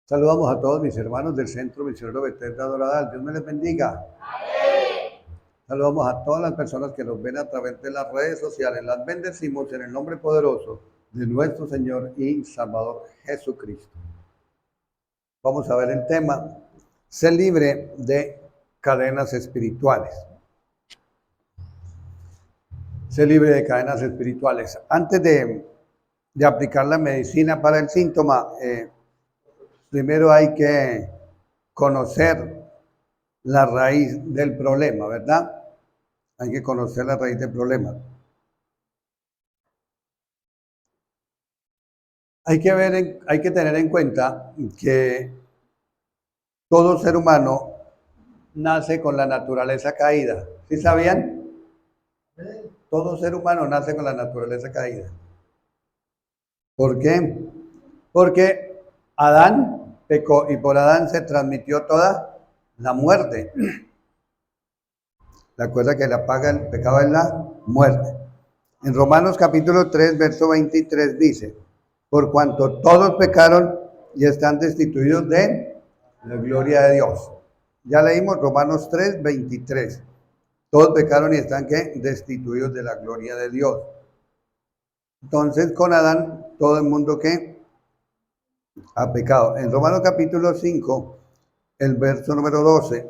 Saludamos a todos mis hermanos del Centro Misionero Bethesda Doradal. Dios me les bendiga. Saludamos a todas las personas que nos ven a través de las redes sociales. Las bendecimos en el nombre poderoso de nuestro Señor y Salvador Jesucristo. Vamos a ver el tema: ser libre de cadenas espirituales. Ser libre de cadenas espirituales. Antes de aplicar la medicina para el síntoma, primero hay que conocer la raíz del problema, ¿verdad? Hay que conocer la raíz del problema. Hay que tener en cuenta que todo ser humano nace con la naturaleza caída. ¿Sí sabían? Todo ser humano nace con la naturaleza caída. ¿Por qué? Porque Adán pecó y por Adán se transmitió toda la muerte. Recuerda que la paga del pecado es la muerte. En Romanos capítulo 3, verso 23 dice: por cuanto todos pecaron y están destituidos de la gloria de Dios. Ya leímos Romanos 3, 23. Todos pecaron y están ¿qué? Destituidos de la gloria de Dios. Entonces con Adán todo el mundo que ha pecado. En Romanos capítulo 5, el verso número 12.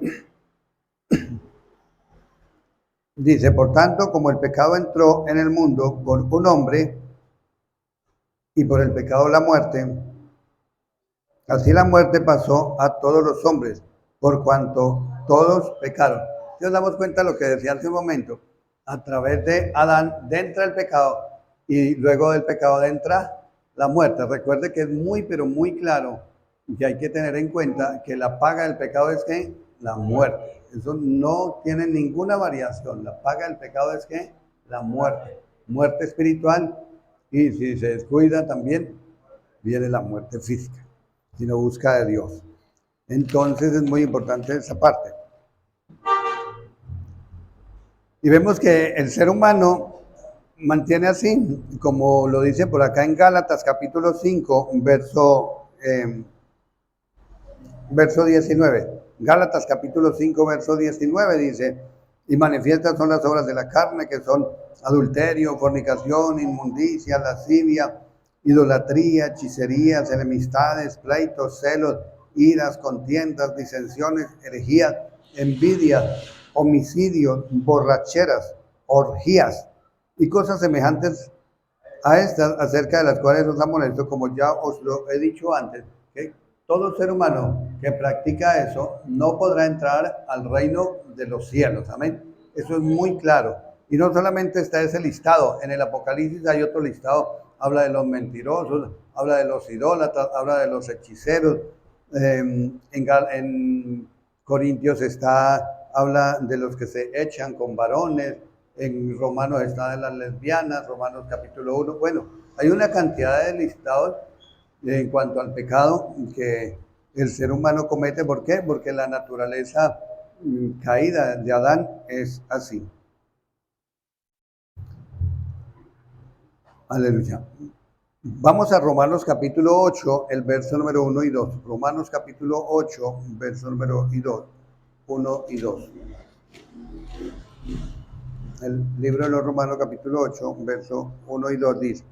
Dice: por tanto, como el pecado entró en el mundo por un hombre, y por el pecado la muerte, así la muerte pasó a todos los hombres, por cuanto todos pecaron. Si nos damos cuenta de lo que decía hace un momento, a través de Adán entra el pecado y luego del pecado entra la muerte. Recuerde que es muy, pero muy claro que hay que tener en cuenta que la paga del pecado es que la muerte. Eso no tiene ninguna variación. La paga del pecado es que la muerte. Muerte espiritual, y si se descuida también viene la muerte física, si no busca de Dios. Entonces es muy importante esa parte. Y vemos que el ser humano mantiene así, como lo dice por acá en Gálatas capítulo 5, verso 19. Gálatas capítulo 5, verso 19 dice: y manifiestas son las obras de la carne, que son adulterio, fornicación, inmundicia, lascivia, idolatría, hechicerías, enemistades, pleitos, celos, iras, contiendas, disensiones, herejías, envidias, homicidios, borracheras, orgías y cosas semejantes a estas, acerca de las cuales os amonesto, como ya os lo he dicho antes, que todo ser humano que practica eso no podrá entrar al reino de los cielos. Amén. Eso es muy claro. Y no solamente está ese listado, en el Apocalipsis hay otro listado, habla de los mentirosos, habla de los idólatras, habla de los hechiceros. En Corintios habla de los que se echan con varones. En Romanos está de las lesbianas, Romanos capítulo 1. Bueno, hay una cantidad de listados en cuanto al pecado que el ser humano comete. ¿Por qué? Porque la naturaleza caída de Adán es así. Aleluya. Vamos a Romanos capítulo 8, el verso número 1 y 2. Romanos capítulo 8, verso número 1 y 2. El libro de los Romanos capítulo 8, verso 1 y 2 dice: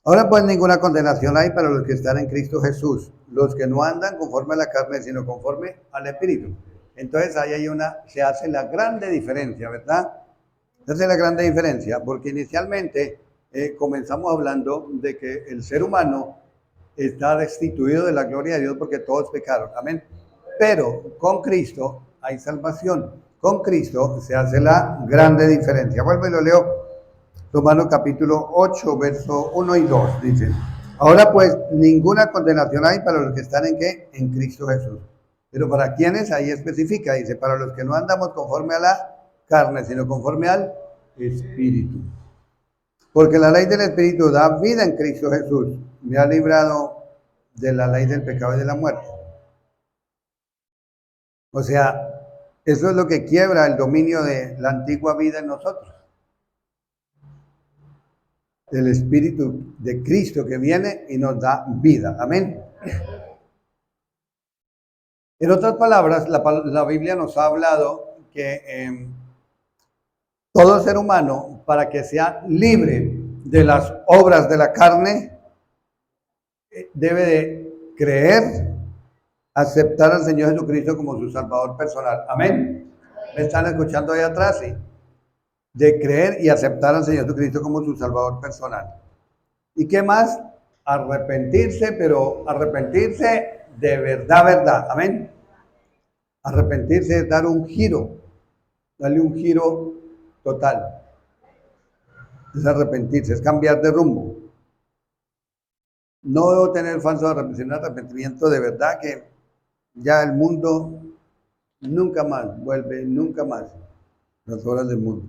ahora pues ninguna condenación hay para los que están en Cristo Jesús, los que no andan conforme a la carne, sino conforme al Espíritu. Entonces ahí se hace la grande diferencia, ¿verdad? Se hace la grande diferencia, porque inicialmente comenzamos hablando de que el ser humano está destituido de la gloria de Dios porque todos pecaron, amén. Pero con Cristo hay salvación. Con Cristo se hace la grande diferencia. Vuelvo y lo leo. Romanos capítulo 8, verso 1 y 2, dice: ahora pues ninguna condenación hay para los que están en ¿qué? En Cristo Jesús. Pero para quienes, ahí especifica, dice: para los que no andamos conforme a la carne, sino conforme al Espíritu. Porque la ley del Espíritu da vida en Cristo Jesús. Me ha librado de la ley del pecado y de la muerte. O sea, eso es lo que quiebra el dominio de la antigua vida en nosotros. El Espíritu de Cristo que viene y nos da vida. Amén. En otras palabras, la Biblia nos ha hablado que todo ser humano, para que sea libre de las obras de la carne, debe de creer, aceptar al Señor Jesucristo como su Salvador personal. Amén. ¿Me están escuchando ahí atrás? Sí. De creer y aceptar al Señor Jesucristo como su Salvador personal. ¿Y qué más? Arrepentirse, pero arrepentirse de verdad, verdad. Amén. Arrepentirse es dar un giro, darle un giro total. Es arrepentirse, es cambiar de rumbo. No debo tener falso arrepentimiento de verdad, que ya el mundo nunca más vuelve, nunca más las obras del mundo.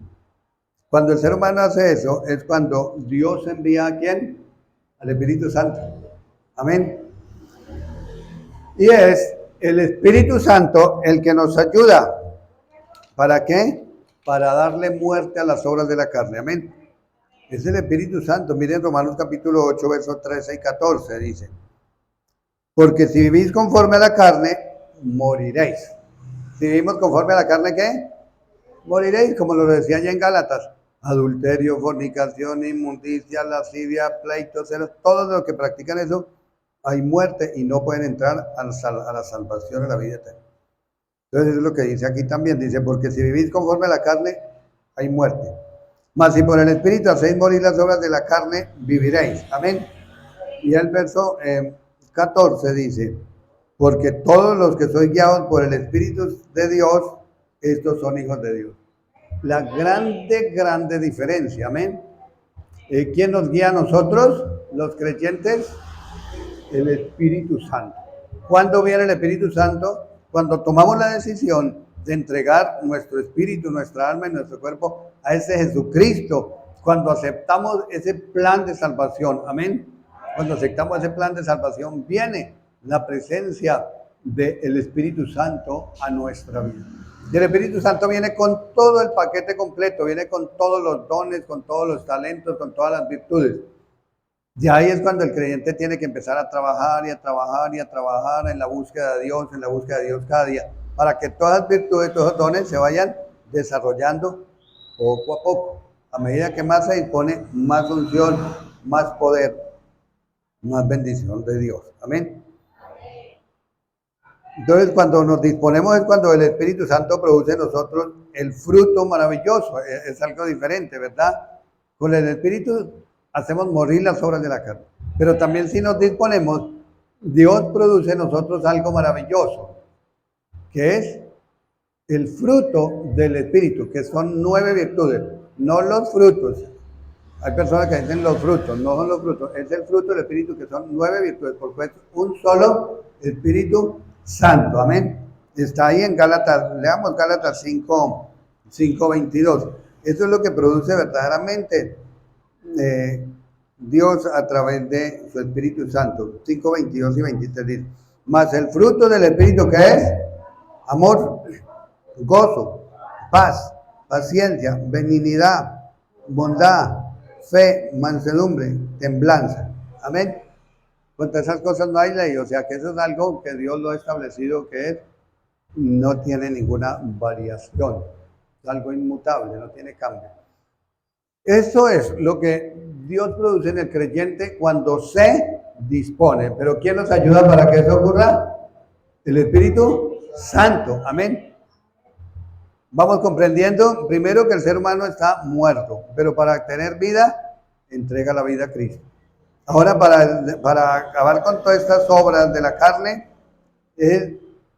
Cuando el ser humano hace eso, es cuando Dios envía a ¿quién? Al Espíritu Santo. Amén. Y es el Espíritu Santo el que nos ayuda. ¿Para qué? Para darle muerte a las obras de la carne. Amén. Es el Espíritu Santo. Miren Romanos capítulo 8, versos 13 y 14, dice: porque si vivís conforme a la carne, moriréis. Si vivimos conforme a la carne, ¿qué? Moriréis, como lo decía allá en Gálatas. Adulterio, fornicación, inmundicia, lascivia, pleitos, celos, todos los que practican eso, hay muerte y no pueden entrar a la salvación, a la vida eterna. Entonces eso es lo que dice aquí también. Dice, porque si vivís conforme a la carne, hay muerte. Mas si por el Espíritu hacéis morir las obras de la carne, viviréis. Amén. Y el verso 14 dice, porque todos los que sois guiados por el Espíritu de Dios, estos son hijos de Dios. La grande diferencia, amén. ¿Quién nos guía a nosotros, los creyentes? El Espíritu Santo. ¿Cuándo viene el Espíritu Santo? Cuando tomamos la decisión de entregar nuestro espíritu, nuestra alma y nuestro cuerpo a ese Jesucristo, cuando aceptamos ese plan de salvación, amén. Cuando aceptamos ese plan de salvación, viene la presencia del Espíritu Santo a nuestra vida. Y el Espíritu Santo viene con todo el paquete completo, viene con todos los dones, con todos los talentos, con todas las virtudes. Y ahí es cuando el creyente tiene que empezar a trabajar y a trabajar y a trabajar en la búsqueda de Dios, en la búsqueda de Dios cada día, para que todas las virtudes, todos los dones se vayan desarrollando poco a poco. A medida que más se dispone, más unción, más poder, más bendición de Dios. Amén. Entonces, cuando nos disponemos es cuando el Espíritu Santo produce en nosotros el fruto maravilloso. Es algo diferente, ¿verdad? Con el Espíritu hacemos morir las obras de la carne. Pero también si nos disponemos, Dios produce en nosotros algo maravilloso, que es el fruto del Espíritu, que son 9 virtudes, no los frutos. Hay personas que dicen los frutos, no son los frutos, es el fruto del Espíritu, que son 9 virtudes, porque es un solo Espíritu Santo, amén. Está ahí en Gálatas, leamos Gálatas 5:22. Eso es lo que produce verdaderamente Dios a través de su Espíritu Santo. 5:22 y 23 dice, mas el fruto del Espíritu, ¿qué es? Amor, gozo, paz, paciencia, benignidad, bondad, fe, mansedumbre, templanza. Amén. Contra esas cosas no hay ley, o sea que eso es algo que Dios lo ha establecido, que es, no tiene ninguna variación, es algo inmutable, no tiene cambio. Eso es lo que Dios produce en el creyente cuando se dispone. Pero ¿quién nos ayuda para que eso ocurra? El Espíritu Santo. Amén. Vamos comprendiendo primero que el ser humano está muerto, pero para tener vida, entrega la vida a Cristo. Ahora, para acabar con todas estas obras de la carne, es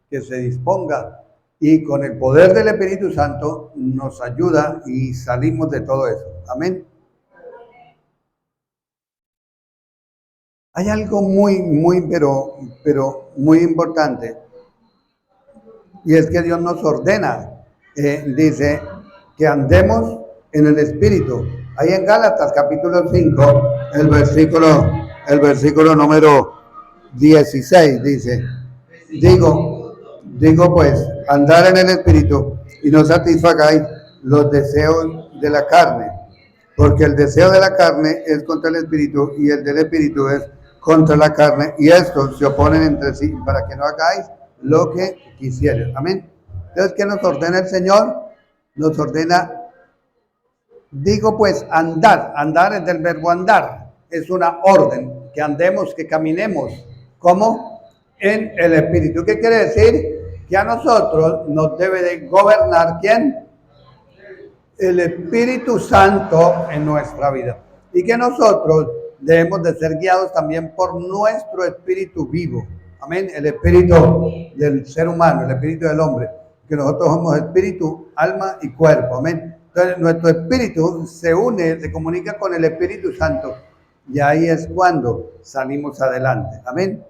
que se disponga y con el poder del Espíritu Santo nos ayuda y salimos de todo eso. Amén. Hay algo pero muy importante, y es que Dios nos ordena, dice que andemos en el Espíritu. Ahí en Gálatas capítulo 5, el versículo número 16 dice, digo pues, andar en el Espíritu y no satisfagáis los deseos de la carne, porque el deseo de la carne es contra el Espíritu y el del Espíritu es contra la carne, y estos se oponen entre sí para que no hagáis lo que quisieres. Amén. Entonces, ¿qué nos ordena el Señor? Nos ordena, digo pues, andar. Andar es del verbo andar. Es una orden, que andemos, que caminemos. ¿Cómo? En el Espíritu. ¿Qué quiere decir? Que a nosotros nos debe de gobernar, ¿quién? El Espíritu Santo en nuestra vida. Y que nosotros debemos de ser guiados también por nuestro espíritu vivo. Amén. El espíritu del ser humano, el espíritu del hombre. Que nosotros somos espíritu, alma y cuerpo. Amén. Entonces nuestro espíritu se une, se comunica con el Espíritu Santo. Y ahí es cuando salimos adelante. Amén.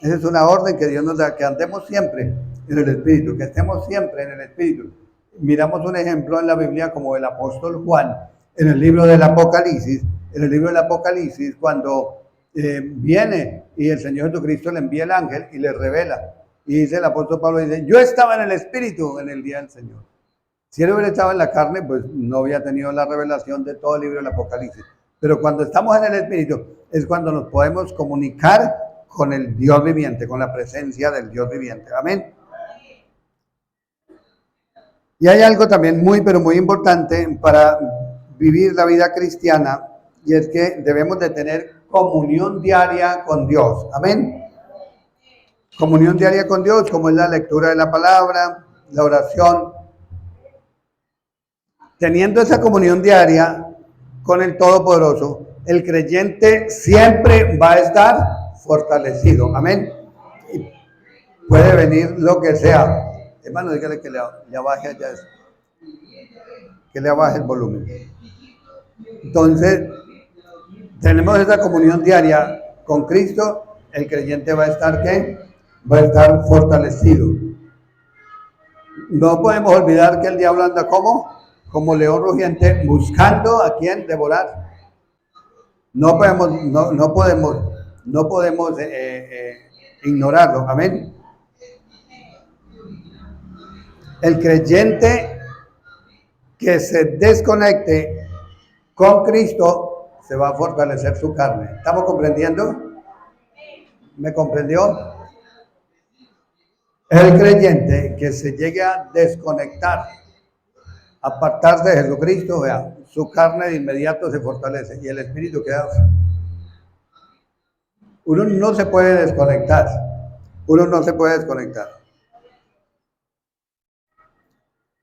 Esa es una orden que Dios nos da, que andemos siempre en el Espíritu, que estemos siempre en el Espíritu. Miramos un ejemplo en la Biblia como el apóstol Juan, en el libro del Apocalipsis, cuando viene y el Señor Jesucristo le envía el ángel y le revela. Y dice el apóstol Pablo, dice, yo estaba en el Espíritu en el día del Señor. Si él hubiera estado en la carne, pues no había tenido la revelación de todo el libro del Apocalipsis. Pero cuando estamos en el Espíritu, es cuando nos podemos comunicar con el Dios viviente, con la presencia del Dios viviente. Amén. Y hay algo también muy, pero muy importante para vivir la vida cristiana, y es que debemos de tener comunión diaria con Dios. Amén. Comunión diaria con Dios, como es la lectura de la palabra, la oración. Teniendo esa comunión diaria con el Todopoderoso, el creyente siempre va a estar fortalecido. Amén. Y puede venir lo que sea. Hermano, dígale que le baje allá eso. Que le baje el volumen. Entonces, tenemos esa comunión diaria con Cristo. El creyente va a estar, ¿qué? Va a estar fortalecido. No podemos olvidar que el diablo anda como león rugiente, buscando a quien devorar. No podemos ignorarlo. Amén. El creyente que se desconecte con Cristo se va a fortalecer su carne. ¿Estamos comprendiendo? ¿Me comprendió? El creyente que se llegue a desconectar, apartarse de Jesucristo, vea, su carne de inmediato se fortalece y el espíritu queda. Uno no se puede desconectar.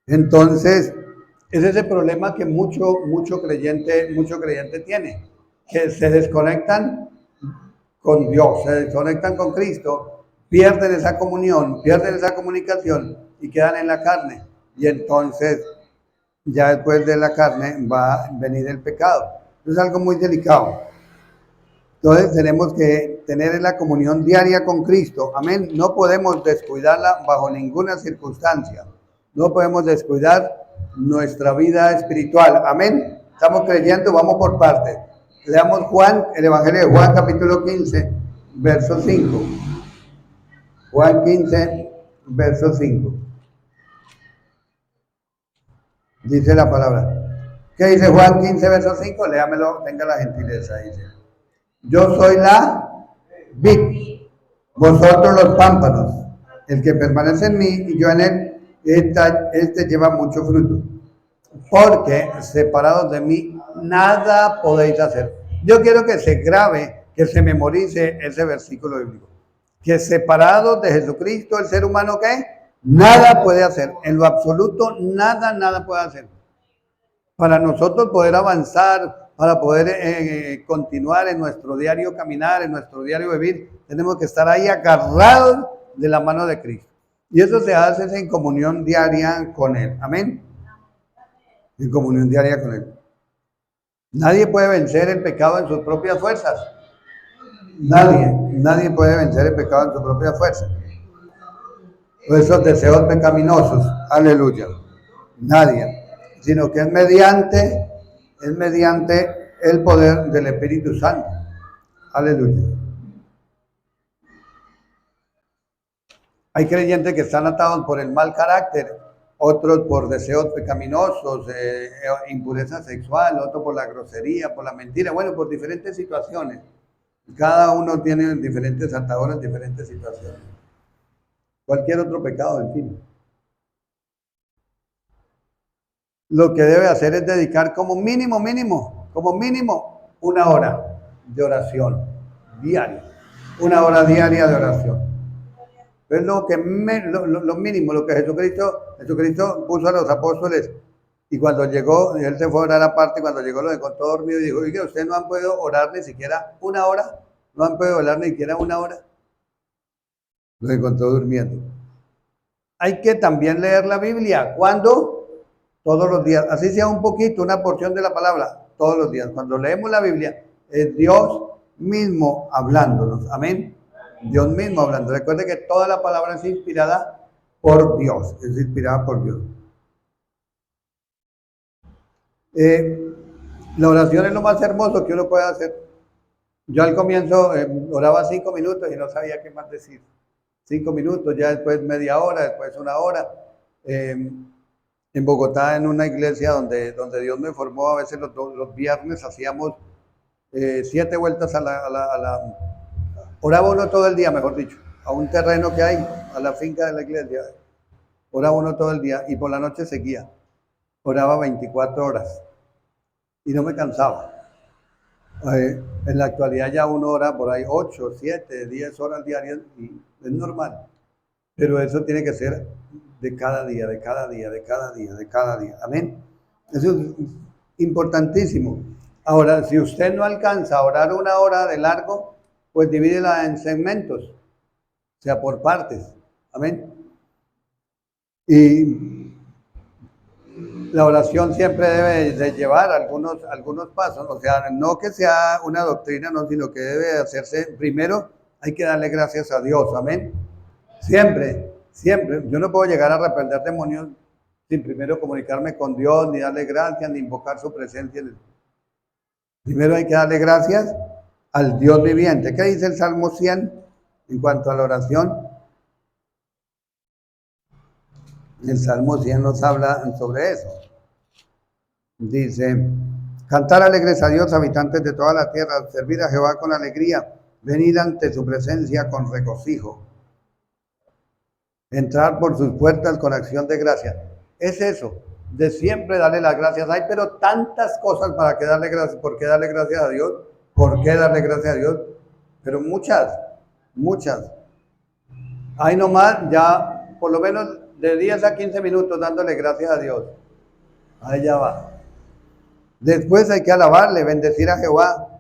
Entonces, ese es el problema que mucho creyente tiene, que se desconectan con Dios, se desconectan con Cristo, pierden esa comunión, pierden esa comunicación y quedan en la carne. Y entonces, ya después de la carne va a venir el pecado. Es algo muy delicado. Entonces tenemos que tener la comunión diaria con Cristo. Amén. No podemos descuidarla bajo ninguna circunstancia. No podemos descuidar nuestra vida espiritual. Amén. Estamos creyendo, vamos por partes. Leamos Juan, el Evangelio de Juan, capítulo 15, verso 5. Juan 15, verso 5. Dice la palabra. ¿Qué dice Juan 15, verso 5? Léamelo, tenga la gentileza. Dice: yo soy la vid, vosotros los pámpanos. El que permanece en mí y yo en él, este lleva mucho fruto. Porque separados de mí, nada podéis hacer. Yo quiero que se grabe, que se memorice ese versículo bíblico. Que separados de Jesucristo, el ser humano, ¿qué? Nada puede hacer. En lo absoluto, nada puede hacer. Para nosotros poder avanzar, para poder continuar en nuestro diario caminar, en nuestro diario vivir, tenemos que estar ahí agarrados de la mano de Cristo. Y eso se hace en comunión diaria con Él. Amén. En comunión diaria con Él. Nadie puede vencer el pecado en sus propias fuerzas. Nadie puede vencer el pecado en sus propias fuerzas. O esos deseos pecaminosos. Aleluya. Nadie. Sino que es mediante el poder del Espíritu Santo. Aleluya. Hay creyentes que están atados por el mal carácter, otros por deseos pecaminosos, impureza sexual, otros por la grosería, por la mentira, bueno, por diferentes situaciones. Cada uno tiene diferentes atadores, diferentes situaciones. cualquier otro pecado, en fin. Lo que debe hacer es dedicar como mínimo, una hora de oración diaria. Una hora diaria de oración. Es lo mínimo, lo que Jesucristo puso a los apóstoles. Y cuando llegó, él se fue a orar aparte, y cuando llegó lo encontró dormido y dijo, oye, ustedes no han podido orar ni siquiera una hora, no han podido orar ni siquiera una hora. Lo encontró durmiendo. Hay que también leer la Biblia. ¿Cuándo? Todos los días. Así sea un poquito, una porción de la palabra, todos los días. Cuando leemos la Biblia, es Dios mismo hablándonos. Amén. Dios mismo hablando. Recuerde que toda la palabra es inspirada por Dios. Es inspirada por Dios. La oración es lo más hermoso que uno puede hacer. Yo al comienzo oraba 5 minutos y no sabía qué más decir. 5 minutos, ya después media hora, después una hora. En Bogotá, en una iglesia donde Dios me formó, a veces los viernes hacíamos 7 vueltas a la... Oraba uno todo el día, mejor dicho, a un terreno que hay, a la finca de la iglesia. Oraba uno todo el día y por la noche seguía. Oraba 24 horas y no me cansaba. En la actualidad ya uno ora por ahí 8, 7, 10 horas diarias y es normal. Pero eso tiene que ser de cada día, de cada día, de cada día, de cada día. Amén. Eso es importantísimo. Ahora, si usted no alcanza a orar una hora de largo, pues divídela en segmentos, o sea, por partes. Amén. Y la oración siempre debe de llevar algunos pasos, o sea, no que sea una doctrina, no, sino que debe hacerse, primero hay que darle gracias a Dios, amén. Siempre, yo no puedo llegar a reprender demonios sin primero comunicarme con Dios, ni darle gracias, ni invocar su presencia. Primero hay que darle gracias al Dios viviente. ¿Qué dice el Salmo 100 en cuanto a la oración? El Salmo 100 nos habla sobre eso. Dice, cantar alegres a Dios, habitantes de toda la tierra, servir a Jehová con alegría, venir ante su presencia con regocijo, entrar por sus puertas con acción de gracia. Es eso, de siempre darle las gracias. Hay pero tantas cosas para que darle gracias. ¿Por qué darle gracias a Dios? ¿Por qué darle gracias a Dios? Pero muchas. Hay nomás ya por lo menos de 10 a 15 minutos dándole gracias a Dios. Ahí ya va. Después hay que alabarle, bendecir a Jehová.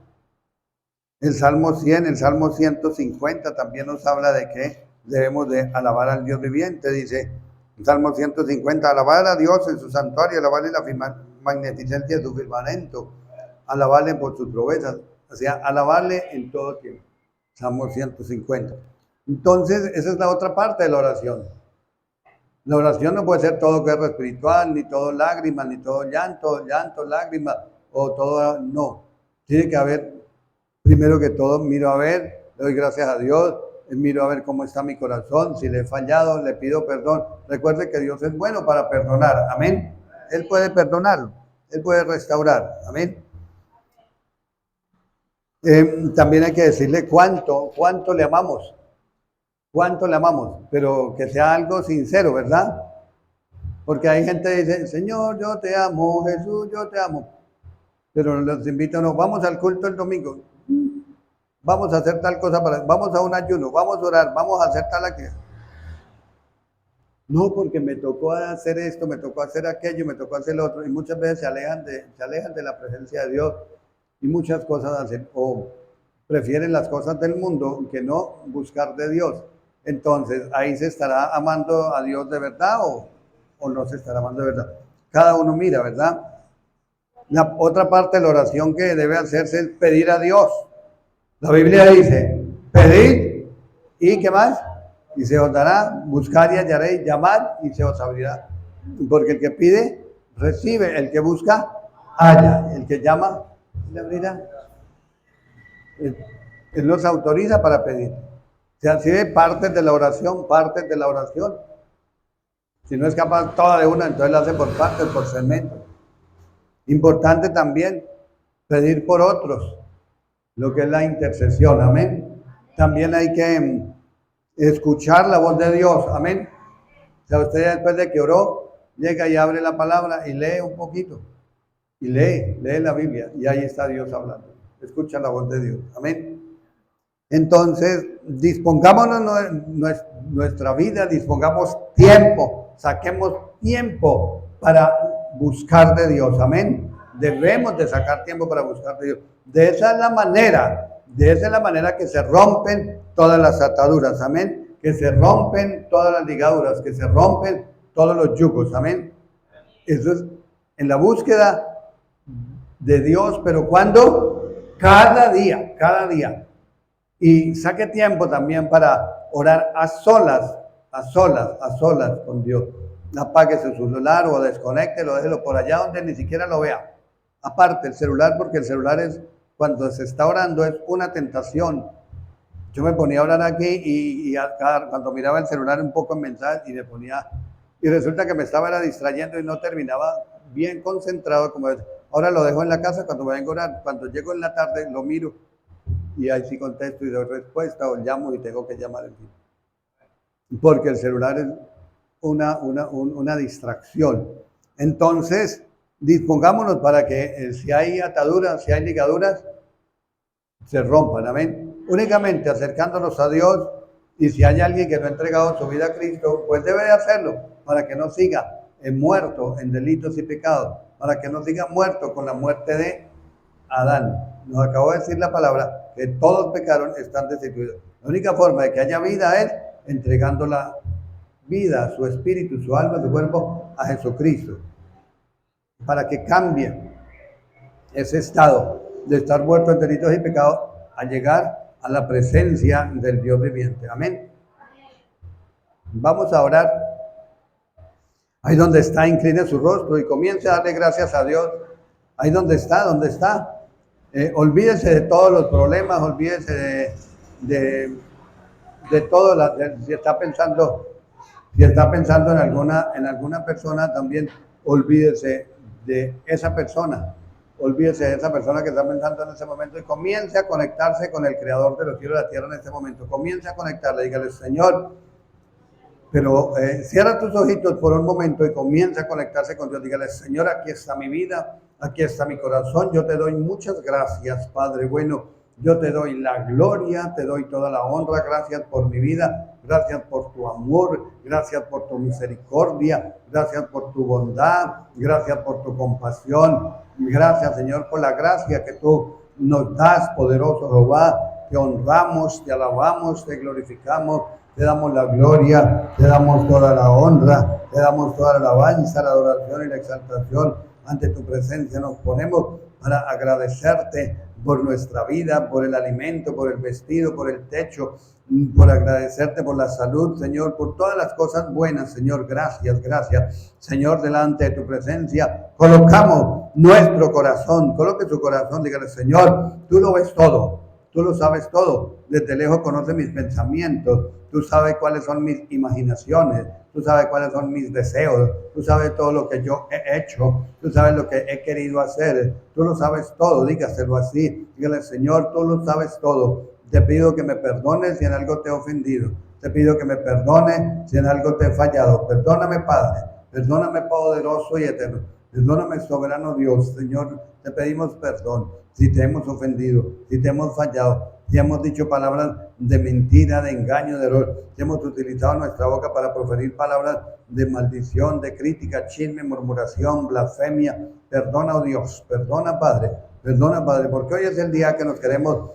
El Salmo 100, el Salmo 150 también nos habla de que debemos de alabar al Dios viviente. Dice el Salmo 150, alabar a Dios en su santuario, alabarle la magnificencia de su firmamento, alabarle por sus proezas, o sea, alabarle en todo tiempo. Salmo 150. Entonces, esa es la otra parte de la oración. La oración no puede ser todo guerra espiritual, ni todo lágrimas, ni todo llanto, lágrimas, o todo, no. Tiene que haber, primero que todo, miro a ver, le doy gracias a Dios, miro a ver cómo está mi corazón, si le he fallado, le pido perdón. Recuerde que Dios es bueno para perdonar, amén. Él puede perdonar, Él puede restaurar, amén. También hay que decirle cuánto le amamos. ¿Cuánto le amamos? Pero que sea algo sincero, ¿verdad? Porque hay gente que dice, Señor, yo te amo, Jesús, yo te amo. Pero los invito, no, vamos al culto el domingo. Vamos a hacer tal cosa, vamos a un ayuno, vamos a orar, vamos a hacer tal actividad. No, porque me tocó hacer esto, me tocó hacer aquello, me tocó hacer lo otro. Y muchas veces se alejan de la presencia de Dios. Y muchas cosas hacen, o prefieren las cosas del mundo que no buscar de Dios. Entonces, ahí se estará amando a Dios de verdad o no se estará amando de verdad. Cada uno mira, ¿verdad? La otra parte de la oración que debe hacerse es pedir a Dios. La Biblia dice, pedid y ¿qué más? Y se os dará, buscar y hallaréis, llamar y se os abrirá. Porque el que pide, recibe, el que busca, halla, el que llama, le abrirá. Él nos autoriza para pedir. Se hace partes de la oración. Si no es capaz toda de una, entonces la hace por partes, por segmentos. Importante también pedir por otros, lo que es la intercesión, amén. También hay que escuchar la voz de Dios, amén. O sea, usted después de que oró, llega y abre la palabra y lee un poquito, y lee la Biblia, y ahí está Dios hablando, escucha la voz de Dios, amén. Entonces, dispongámonos nuestra vida, dispongamos tiempo, saquemos tiempo para buscar de Dios, amén. Debemos de sacar tiempo para buscar de Dios. De esa es la manera que se rompen todas las ataduras, amén. Que se rompen todas las ligaduras, que se rompen todos los yugos, amén. Eso es en la búsqueda de Dios, pero ¿cuándo? Cada día. Y saque tiempo también para orar a solas con Dios. Apague su celular o desconéctelo, déjelo por allá donde ni siquiera lo vea. Aparte el celular, porque el celular es, cuando se está orando, es una tentación. Yo me ponía a orar aquí y cuando miraba el celular un poco en mensajes y resulta que me estaba distrayendo y no terminaba bien concentrado. Ahora lo dejo en la casa cuando vengo a orar, cuando llego en la tarde lo miro y ahí sí contesto y doy respuesta o llamo y tengo que llamar en fin. Porque el celular es una distracción. Entonces, dispongámonos para que si hay ataduras, si hay ligaduras, se rompan, amén. Únicamente acercándonos a Dios, y si hay alguien que no ha entregado su vida a Cristo, pues debe de hacerlo para que no siga muerto en delitos y pecados, para que no siga muerto con la muerte de Adán. Nos acabó de decir la palabra que todos pecaron, están destituidos. La única forma de que haya vida es entregando la vida, su espíritu, su alma, su cuerpo a Jesucristo, para que cambie ese estado de estar muerto en delitos y pecados a llegar a la presencia del Dios viviente. Amén. Vamos a orar. Ahí donde está, incline su rostro y comience a darle gracias a Dios. Ahí donde está. Olvídese de todos los problemas, olvídese de todo. Si está pensando en alguna persona, también olvídese de esa persona. Olvídese de esa persona que está pensando en ese momento y comience a conectarse con el Creador de los cielos y la tierra en este momento. Comience a conectarle, dígale: Señor, pero cierra tus ojitos por un momento y comienza a conectarse con Dios. Dígale: Señor, aquí está mi vida, aquí está mi corazón. Yo te doy muchas gracias, Padre bueno. Yo te doy la gloria, te doy toda la honra. Gracias por mi vida, gracias por tu amor, gracias por tu misericordia, gracias por tu bondad, gracias por tu compasión. Gracias, Señor, por la gracia que tú nos das, poderoso Jehová. Te honramos, te alabamos, te glorificamos. Te damos la gloria, te damos toda la honra, te damos toda la alabanza, la adoración y la exaltación. Ante tu presencia nos ponemos para agradecerte por nuestra vida, por el alimento, por el vestido, por el techo, por agradecerte por la salud, Señor, por todas las cosas buenas, Señor. Gracias. Señor, delante de tu presencia colocamos nuestro corazón. Coloque su corazón, dígale: Señor, tú lo ves todo. Tú lo sabes todo. Desde lejos conoces mis pensamientos. Tú sabes cuáles son mis imaginaciones. Tú sabes cuáles son mis deseos. Tú sabes todo lo que yo he hecho. Tú sabes lo que he querido hacer. Tú lo sabes todo. Dígaselo así. Dígale: Señor, tú lo sabes todo. Te pido que me perdones si en algo te he ofendido. Te pido que me perdones si en algo te he fallado. Perdóname, Padre. Perdóname, poderoso y eterno. Perdóname, soberano Dios. Señor, te pedimos perdón si te hemos ofendido, si te hemos fallado, si hemos dicho palabras de mentira, de engaño, de error, si hemos utilizado nuestra boca para proferir palabras de maldición, de crítica, chisme, murmuración, blasfemia. Perdona, oh Dios, perdona, Padre, porque hoy es el día que nos queremos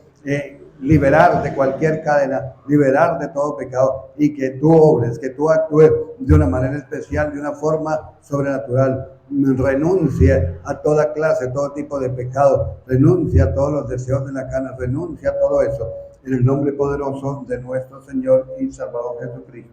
liberar de cualquier cadena, liberar de todo pecado, y que tú obres, que tú actúes de una manera especial, de una forma sobrenatural. Renuncia a toda clase, todo tipo de pecado, renuncia a todos los deseos de la carne, renuncia a todo eso, en el nombre poderoso de nuestro Señor y Salvador Jesucristo.